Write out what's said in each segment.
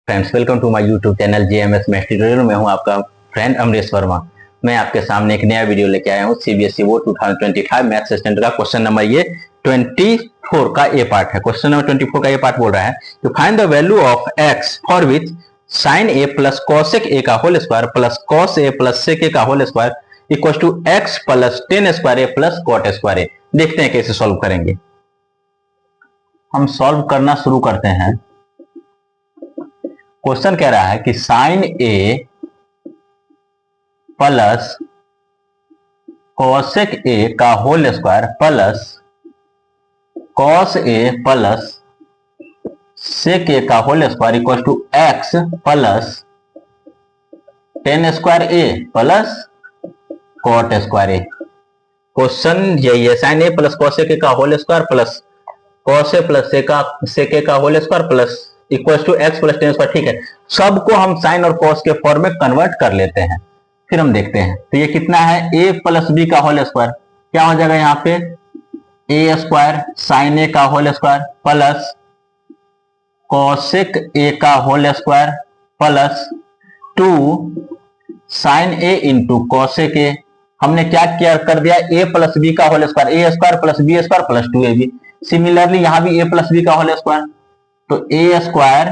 Friends, welcome to my YouTube channel JMS maths tutorial. में हूं आपका फ्रेंड अमरीश वर्मा। मैं आपके सामने एक नया वीडियो लेके आया हूं सीबीएसई बोर्ड 2025 मैथ्स स्टैंडर्ड का क्वेश्चन नंबर 24 का ए पार्ट है। क्वेश्चन नंबर 24 का ए पार्ट बोल रहा है कि find the value of x for which sin a plus cosec a का whole square plus cos a plus sec a का whole square equal to x plus ten square a plus cot square a। देखते हैं कैसे solve करेंगे। हम solve करना शुरू करते हैं। क्वेश्चन कह रहा है कि sin a plus cosec a का whole square plus cos a plus sec a का whole square equal to x plus ten square a plus cot square a। क्वेश्चन यही है, sin a plus cosec a का whole square plus cos a plus sec a का whole square plus equal to x plus ten square. ठीक है, सबको हम sign और कॉस के फॉर्म में कन्वर्ट कर लेते हैं, फिर हम देखते हैं। तो ये कितना है, a प्लस बी का होल स्क्वायर क्या हो जाएगा यहाँ पे, ए स्क्वायर साइन ए का whole square plus cosec A का whole square plus 2 sine A into cosec A. हमने क्या किया कर दिया, a प्लस बी का whole square, A square plus B square plus 2ab। Similarly यहां भी a प्लस बी का होल स्क्वायर, तो A square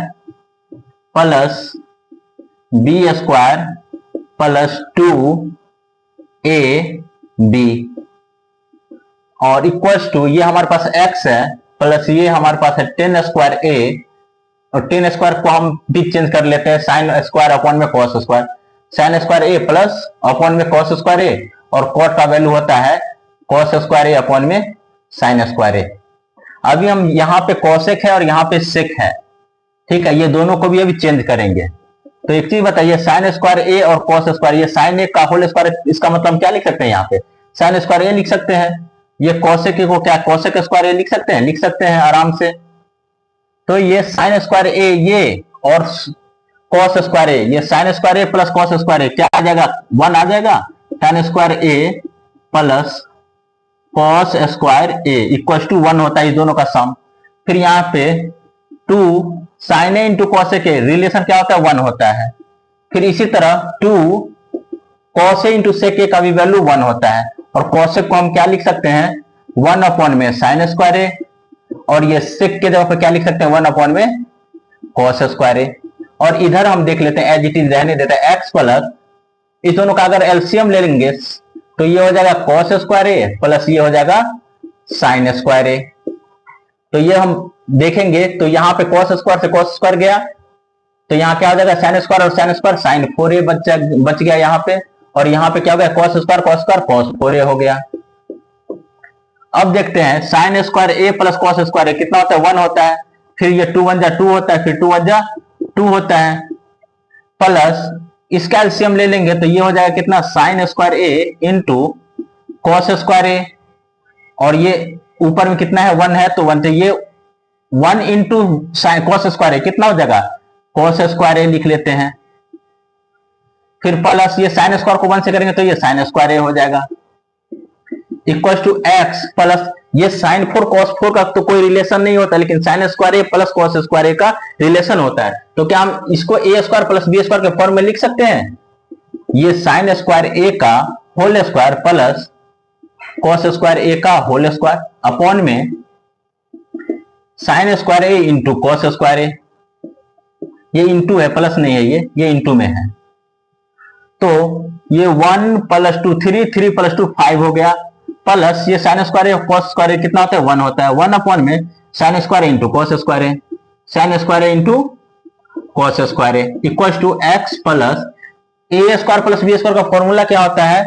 plus B square plus 2ab और इक्वल्स टू ये हमारे पास x है प्लस ये हमारे पास है टेन स्क्वायर a और टेन स्क्वायर को हम भी चेंज कर लेते हैं साइन स्क्वायर अपॉन में cos square, sign square a plus upon में कॉस स्क्वायर a और कॉट का वैल्यू होता है कॉस स्क्वायर a अपॉन में साइन स्क्वायर a। अभी हम यहाँ पे कॉसेक है और यहाँ पे सेक है, ठीक है, ये दोनों को भी अभी चेंज करेंगे। तो एक चीज बताइए, साइन स्क्वायर ए और कॉस स्क्वायर, ये साइन ए का होल स्क्वायर, इसका मतलब क्या लिख सकते हैं, यहाँ पे साइन स्क्वायर ए लिख सकते हैं, ये कॉसेक को क्या कॉसेक स्क्वायर ए लिख सकते हैं, लिख सकते हैं आराम से। तो ये साइन स्क्वायर ए ये और कॉस स्क्वायर ए, ये sine square A plus cos square A क्या आ जाएगा, 1 आ जाएगा। Sine square A plus cos square A equal to 1 होता है इस दोनों का सम। फिर यहाँ पे 2 sine A into cosec A, relation क्या होता है, 1 होता है। फिर इसी तरह 2 कॉस ए इंटू सेक ए का भी वैल्यू 1 होता है और कॉसेक को हम क्या लिख सकते हैं, 1 अपॉन में साइन स्क्वायर ए और ये सेक के जगह पर क्या लिख सकते हैं, 1 अपॉन में कॉस स्क्वायर ए। और इधर हम देख लेते हैं एज इट इज रहने देते हैं, एक्स प्लस इस दोनों का अगर एलसीएम ले लेंगे तो ये हो जाएगा कॉस स्क्वायर ए प्लस ये हो जाएगा साइन स्क्वायर ए। तो ये हम देखेंगे तो यहाँ पे कॉस स्क्वायर से कॉस स्क्वायर गया तो यहाँ क्या हो जाएगा, साइन स्क्वायर और साइन स्क्वायर साइन 4a बच गया यहाँ पे, और यहाँ पे क्या हो गया, कॉस स्क्वायर कॉस 4a हो गया। अब देखते हैं sign square A plus cos square A कितना होता है, 1 होता है। फिर ये 2 1 जा 2 होता है, फिर 2 1 जा 2 होता है प्लस इसका एलसीएम ले लेंगे तो ये हो जाएगा कितना, sign square A into cos square ए और ये ऊपर में कितना है, 1 है तो 1 से ये 1 into sine cos square A कितना हो जाएगा, कॉस स्क्वायर ए लिख लेते हैं। फिर प्लस ये साइन स्क्वायर को 1 से करेंगे तो ये साइन स्क्वायर ए हो जाएगा इक्वल टू एक्स प्लस ये साइन 4 कॉस 4 का तो कोई रिलेशन नहीं होता, लेकिन sine square A plus cos square A का रिलेशन होता है। तो क्या हम इसको A square plus B square के फॉर्म में लिख सकते हैं, ये साइन स्क्वायर ए का whole square plus cos square A का होल स्क्वायर अपॉन में sine square A into cos square A, ये इंटू है प्लस नहीं है, ये इंटू में है। तो ये 1 प्लस 2 3 3 प्लस 2 5 हो गया प्लस ये sine square A cos square A कितना होता है, 1 होता है, 1 अपॉन में sine square A into cos square A, sine square A into cos square A equal to x plus A square plus B square का formula क्या होता है,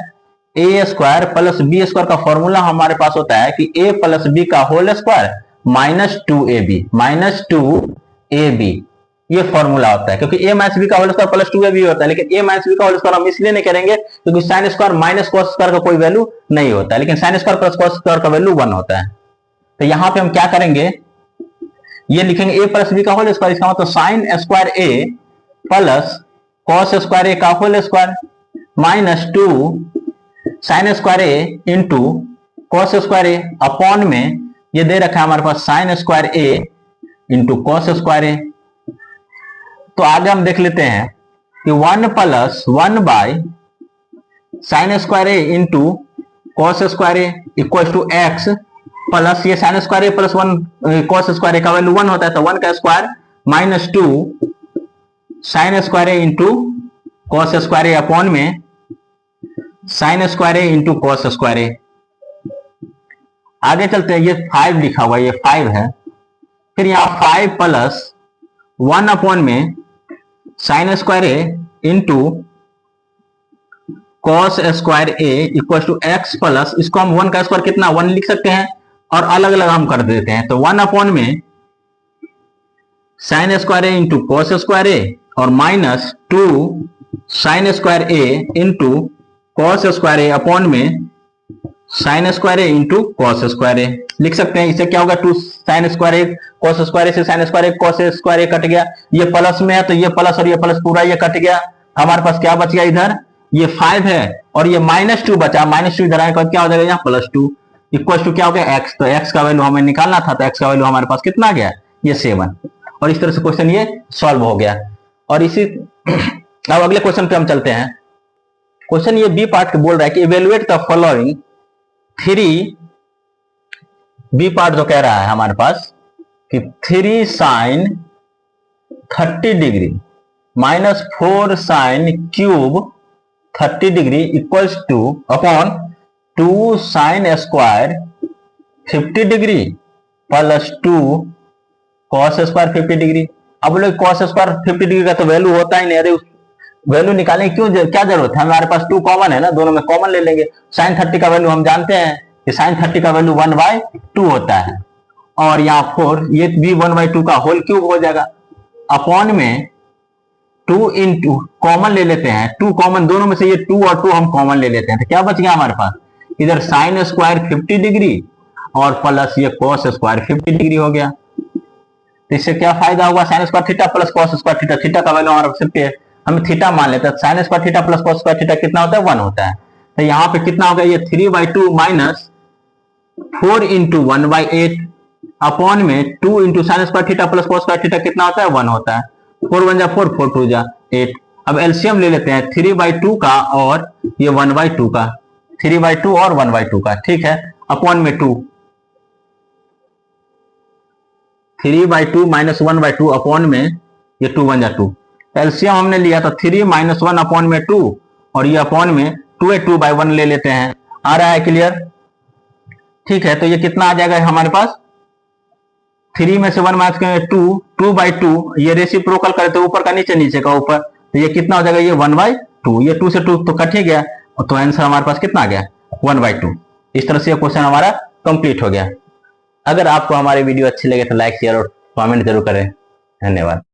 A square plus B square का फॉर्मूला हमारे पास होता है कि ए प्लस बी का होल स्क्वायर माइनस 2ab ये फॉर्मूला होता है, क्योंकि a माइनस बी का होल स्क्वायर प्लस 2ab होता है। लेकिन a माइनस बी का होल स्क्वायर हम इसलिए नहीं करेंगे क्योंकि sine square minus cos square का कोई वैल्यू नहीं होता है, लेकिन sine square plus cos square का वैल्यू 1 होता है। तो यहां पे हम क्या करेंगे, ये लिखेंगे a प्लस बी का होल स्क्वायर, इसका मतलब sine square a plus cos square A का whole square minus 2 sine square A into cos square A upon में ये दे रखा है हमारे पास sine square A into cos square A. तो आगे हम देख लेते हैं कि 1 plus 1 by sine square A into cos square A equal to x plus ये sine square A plus 1 cos square A का वैल्यू 1 होता है, तो 1 का square minus 2 sine square A into cos square A upon में sine square A into cos square ए। आगे चलते हैं, ये 5 लिखा हुआ है, ये 5 है। फिर यहां 5 प्लस 1 अपॉन में sine square A into cos square A equal to x plus, इसको हम 1 का स्क्वायर कितना 1 लिख सकते हैं और अलग अलग हम कर देते हैं, तो 1 अपॉन में sine square A into cos square ए और minus 2 sine square A into cos square A upon में sine square A into cos square ए लिख सकते हैं। इसे क्या होगा 2 sine square A cos square ए से sign square A cos square A cut गया, ये प्लस में है तो ये प्लस और ये प्लस पूरा ये कट गया। हमारे पास क्या बच गया, इधर ये 5 है और ये -2 बचा, -2 इधर आएगा क्या हो जाएगा यहाँ +2 इक्वल टू क्या हो गया x, तो x का वैल्यू हमें निकालना था, तो x का वैल्यू हमारे पास कितना आ गया ये 7। और इस तरह से क्वेश्चन ये सॉल्व हो गया। और इसी अब अगले क्वेश्चन पे हम चलते हैं। क्वेश्चन ये बी पार्ट बोल रहा है कि evaluate the following 3, B part जो कह रहा है हमारे पास कि 3 sine 30 degree minus 4 sine cube 30 degree equals to upon 2 sine square 50 degree plus 2 cos square 50 degree. अब लोग कॉस स्क्वायर 50 डिग्री का तो वैल्यू होता ही नहीं, अरे वैल्यू निकालने की क्या जरूरत है, हमारे पास 2 कॉमन है ना, दोनों में कॉमन ले लेंगे। साइन 30 का वैल्यू हम जानते हैं कि साइन 30 का वैल्यू 1/2 होता है और यहाँ 4 ये भी 1/2 का होल क्यूब हो जाएगा अपॉन में 2 इंटू कॉमन ले लेते हैं, 2 कॉमन दोनों में से ये 2 और 2 हम कॉमन ले लेते हैं, तो क्या बच गया हमारे पास इधर साइन स्क्वायर 50 डिग्री और प्लस ये कॉस स्क्वायर 50 डिग्री हो गया। तो इससे क्या फायदा होगा, sine square theta plus cos square theta, theta का वैल्यू हमारा सिर्फ हम थीटा मान लेते हैं, sine square theta plus cos square theta कितना होता है 1 होता है। तो यहाँ पे कितना हो गया ये 3/2 माइनस 4 इंटू 1/8 अपॉन में 2 into sine square theta plus cos square theta कितना होता है 1 होता है। 4 1 जा 4 4 2 जा 8। अब एलसीएम ले लेते हैं 3/2 का और ये 1/2 का, 3/2 और 1/2 का, ठीक है, अपॉन में 2, 3/2 माइनस 1/2 अपॉन में ये 2 1 जा 2। एलसीएम हमने लिया था 3 - 1 अपॉन में 2 और ये अपॉन में 2/1 ले लेते हैं। आ रहा है क्लियर, ठीक है। तो ये कितना आ जाएगा हमारे पास 3 में से 1 माइनस करेंगे 2, 2/2 ये रेसिप्रोकल करे तो ऊपर का नीचे नीचे का ऊपर, तो ये कितना हो जाएगा ये 1/2, ये 2 से 2 तो कट ही गया और तो आंसर हमारे पास कितना आ गया 1/2। इस तरह से ये क्वेश्चन हमारा कंप्लीट हो गया। अगर आपको हमारी वीडियो अच्छी लगे तो लाइक शेयर और कमेंट जरूर करें। धन्यवाद।